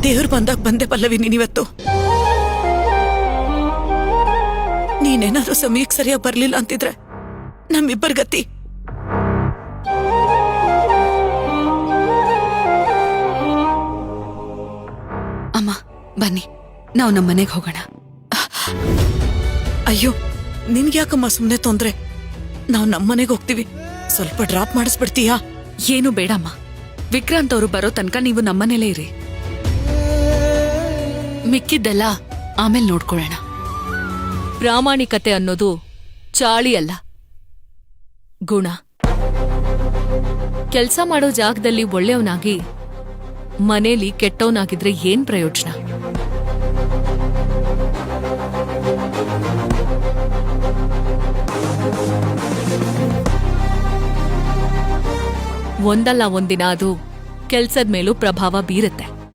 ದೇವ್ರು ಬಂದಾಗ ಬಂದೆ ಪಲ್ಲವಿ ನೀನಿವತ್ತು. ನೀನೇನಾದ್ರೂ ಸಮಯಕ್ಕೆ ಸರಿಯಾಗಿ ಬರ್ಲಿಲ್ಲ ಅಂತಿದ್ರೆ ನಮ್ಮಿಬ್ಬರ ಗತಿ. ಅಮ್ಮ ಬನ್ನಿ, ನಾವು ನಮ್ಮ ಮನೆಗೆ ಹೋಗೋಣ. ಅಯ್ಯೋ, ನಿನ್ಗ್ಯಾಕಮ್ಮ ಸುಮ್ನೆ ತೊಂದ್ರೆ? ನಾವು ನಮ್ಮನೆಗೆ ಹೋಗ್ತೀವಿ. ಸ್ವಲ್ಪ ಡ್ರಾಪ್ ಮಾಡಿಸ್ಬಿಡ್ತೀಯಾ? ಏನು ಬೇಡಮ್ಮ, ವಿಕ್ರಾಂತ್ ಅವರು ಬರೋ ತನಕ ನೀವು ನಮ್ಮನೇಲೇ ಇರಿ. ಮಿಕ್ಕಿದ್ದೆಲ್ಲ ಆಮೇಲೆ ನೋಡ್ಕೊಳ್ಳೋಣ. ಪ್ರಾಮಾಣಿಕತೆ ಅನ್ನೋದು ಚಾಳಿ ಅಲ್ಲ, ಗುಣ. ಕೆಲ್ಸ ಮಾಡೋ ಜಾಗದಲ್ಲಿ ಒಳ್ಳೆಯವನಾಗಿ ಮನೇಲಿ ಕೆಟ್ಟವನಾಗಿದ್ರೆ ಏನ್ ಪ್ರಯೋಜನ? ಒಂದಲ್ಲ ಒಂದಿನ ಅದು ಕೆಲ್ಸದ ಮೇಲೂ ಪ್ರಭಾವ ಬೀರುತ್ತೆ.